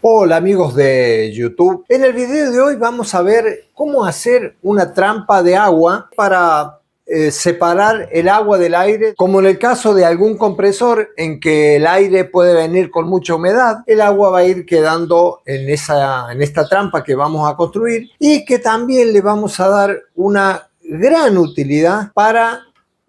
Hola amigos de YouTube. En el video de hoy vamos a ver cómo hacer una trampa de agua para separar el agua del aire, como en el caso de algún compresor en que el aire puede venir con mucha humedad. El agua va a ir quedando en esta trampa que vamos a construir y que también le vamos a dar una gran utilidad para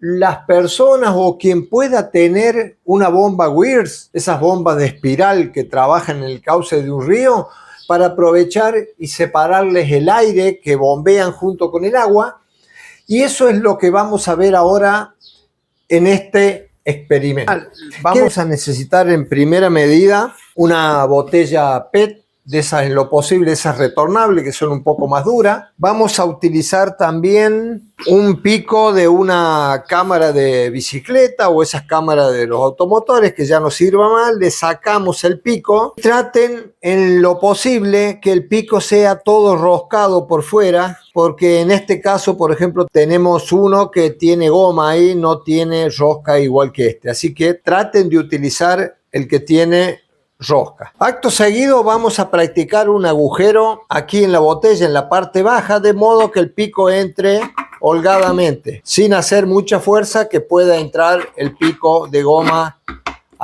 las personas o quien pueda tener una bomba Weirs, esas bombas de espiral que trabajan en el cauce de un río, para aprovechar y separarles el aire que bombean junto con el agua. Y eso es lo que vamos a ver ahora en este experimento. Vamos a necesitar en primera medida una botella PET, de esas en lo posible, esas retornables que son un poco más duras. Vamos a utilizar también un pico de una cámara de bicicleta o esas cámaras de los automotores que ya no sirva más. Le sacamos el pico. Traten en lo posible que el pico sea todo roscado por fuera, porque en este caso, por ejemplo, tenemos uno que tiene goma ahí, no tiene rosca igual que este. Así que traten de utilizar el que tiene rosca. Acto seguido vamos a practicar un agujero aquí en la botella, en la parte baja, de modo que el pico entre holgadamente, sin hacer mucha fuerza, que pueda entrar el pico de goma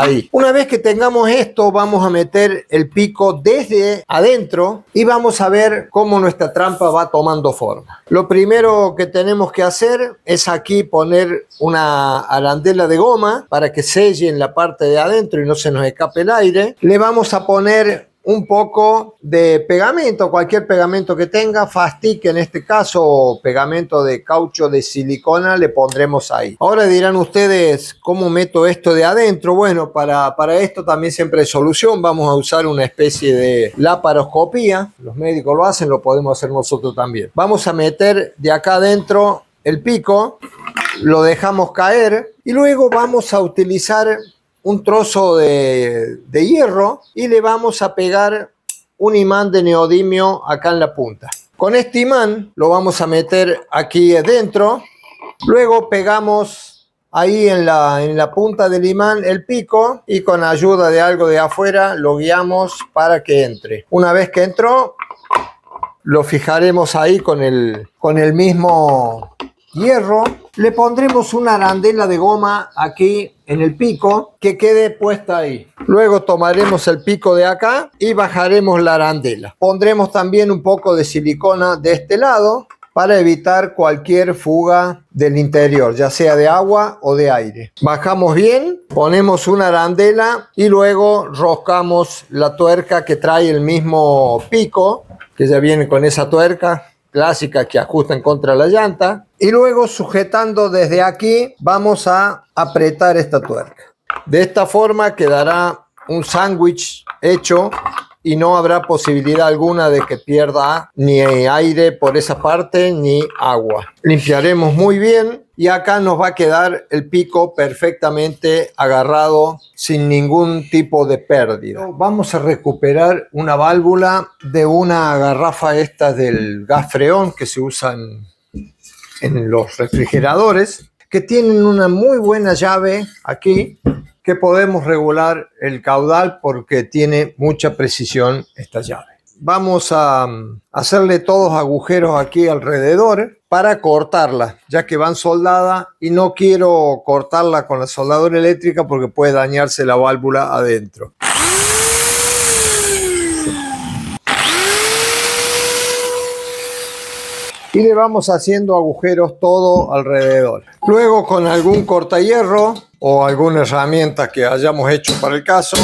ahí. Una vez que tengamos esto, vamos a meter el pico desde adentro y vamos a ver cómo nuestra trampa va tomando forma. Lo primero que tenemos que hacer es aquí poner una arandela de goma para que selle en la parte de adentro y no se nos escape el aire. Le vamos a poner un poco de pegamento, cualquier pegamento que tenga, Fastik en este caso, o pegamento de caucho de silicona, le pondremos ahí. Ahora dirán ustedes, ¿cómo meto esto de adentro? Bueno, para esto también siempre hay solución. Vamos a usar una especie de laparoscopía. Los médicos lo hacen, lo podemos hacer nosotros también. Vamos a meter de acá adentro el pico, lo dejamos caer y luego vamos a utilizar un trozo de hierro y le vamos a pegar un imán de neodimio acá en la punta. Con este imán lo vamos a meter aquí adentro. Luego pegamos ahí en la punta del imán el pico y con ayuda de algo de afuera lo guiamos para que entre. Una vez que entró, lo fijaremos ahí con el mismo hierro. Le pondremos una arandela de goma aquí en el pico que quede puesta ahí. Luego tomaremos el pico de acá y bajaremos la arandela. Pondremos también un poco de silicona de este lado para evitar cualquier fuga del interior, ya sea de agua o de aire. Bajamos bien, ponemos una arandela y luego roscamos la tuerca que trae el mismo pico, que ya viene con esa tuerca clásica que ajusta en contra de la llanta, y luego sujetando desde aquí vamos a apretar esta tuerca. De esta forma quedará un sándwich hecho y no habrá posibilidad alguna de que pierda ni aire por esa parte ni agua. Limpiaremos muy bien y acá nos va a quedar el pico perfectamente agarrado sin ningún tipo de pérdida. Vamos a recuperar una válvula de una garrafa esta del gas freón que se usan en los refrigeradores, que tienen una muy buena llave aquí que podemos regular el caudal porque tiene mucha precisión esta llave. Vamos a hacerle todos agujeros aquí alrededor para cortarla, ya que van soldadas y no quiero cortarla con la soldadura eléctrica porque puede dañarse la válvula adentro. Y le vamos haciendo agujeros todo alrededor. Luego con algún cortahierro o alguna herramienta que hayamos hecho para el caso,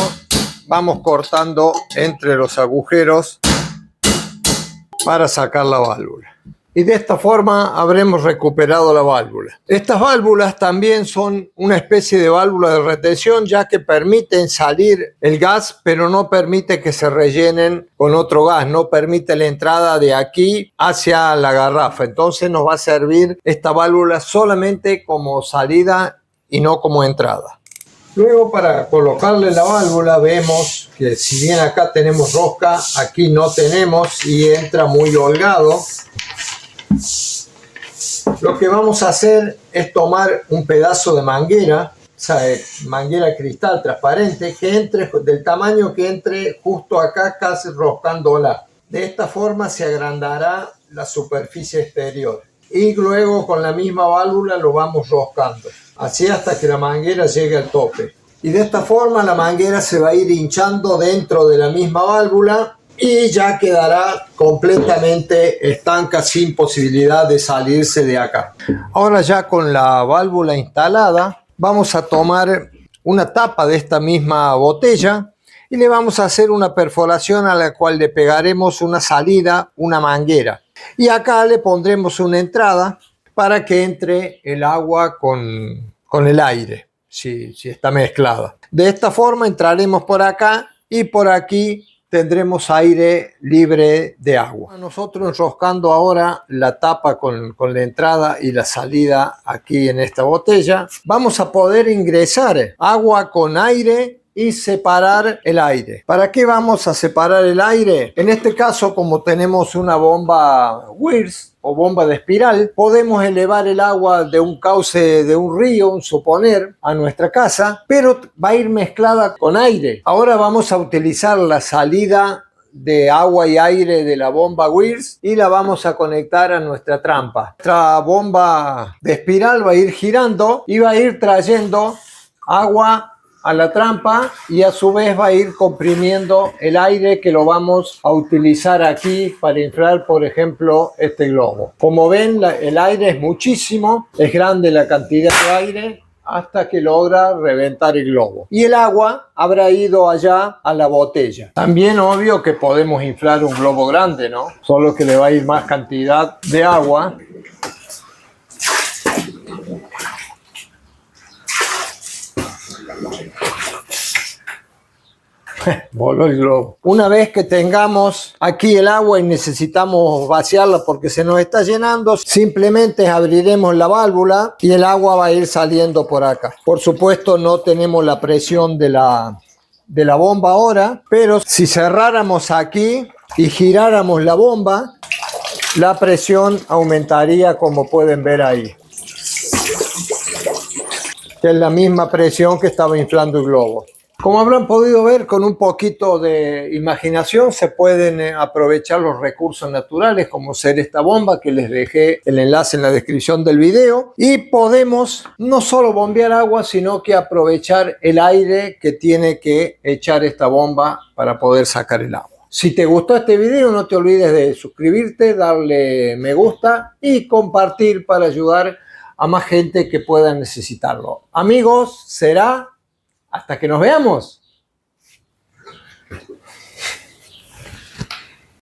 vamos cortando entre los agujeros para sacar la válvula. Y de esta forma habremos recuperado la válvula. Estas válvulas también son una especie de válvula de retención, ya que permiten salir el gas, pero no permite que se rellenen con otro gas, no permite la entrada de aquí hacia la garrafa. Entonces nos va a servir esta válvula solamente como salida y no como entrada. Luego, para colocarle la válvula, vemos que si bien acá tenemos rosca, aquí no tenemos y entra muy holgado. Lo que vamos a hacer es tomar un pedazo de manguera, esa manguera cristal transparente que entre del tamaño que entre justo acá, casi roscándola. De esta forma se agrandará la superficie exterior y luego con la misma válvula lo vamos roscando, así hasta que la manguera llegue al tope. Y de esta forma la manguera se va a ir hinchando dentro de la misma válvula y ya quedará completamente estanca sin posibilidad de salirse de acá. Ahora ya con la válvula instalada, vamos a tomar una tapa de esta misma botella y le vamos a hacer una perforación a la cual le pegaremos una salida, una manguera. Y acá le pondremos una entrada para que entre el agua con el aire, si está mezclada. De esta forma entraremos por acá y por aquí tendremos aire libre de agua. Nosotros enroscando ahora la tapa con la entrada y la salida aquí en esta botella, vamos a poder ingresar agua con aire y separar el aire. ¿Para qué vamos a separar el aire? En este caso, como tenemos una bomba Wirth o bomba de espiral, podemos elevar el agua de un cauce de un río, un suponer, a nuestra casa, pero va a ir mezclada con aire. Ahora vamos a utilizar la salida de agua y aire de la bomba Wirth y la vamos a conectar a nuestra trampa. Nuestra bomba de espiral va a ir girando y va a ir trayendo agua a la trampa y a su vez va a ir comprimiendo el aire que lo vamos a utilizar aquí para inflar, por ejemplo, este globo. Como ven, el aire es muchísimo, es grande la cantidad de aire hasta que logra reventar el globo. Y el agua habrá ido allá a la botella. También obvio que podemos inflar un globo grande, ¿no? Solo que le va a ir más cantidad de agua. Voló el globo. Una vez que tengamos aquí el agua y necesitamos vaciarla porque se nos está llenando, simplemente abriremos la válvula y el agua va a ir saliendo por acá. Por supuesto no tenemos la presión de la bomba ahora, pero si cerráramos aquí y giráramos la bomba, la presión aumentaría, como pueden ver ahí. Que es la misma presión que estaba inflando el globo. Como habrán podido ver, con un poquito de imaginación se pueden aprovechar los recursos naturales, como ser esta bomba que les dejé el enlace en la descripción del video, y podemos no solo bombear agua, sino que aprovechar el aire que tiene que echar esta bomba para poder sacar el agua. Si te gustó este video, no te olvides de suscribirte, darle me gusta y compartir para ayudar a más gente que pueda necesitarlo. Amigos, será hasta que nos veamos.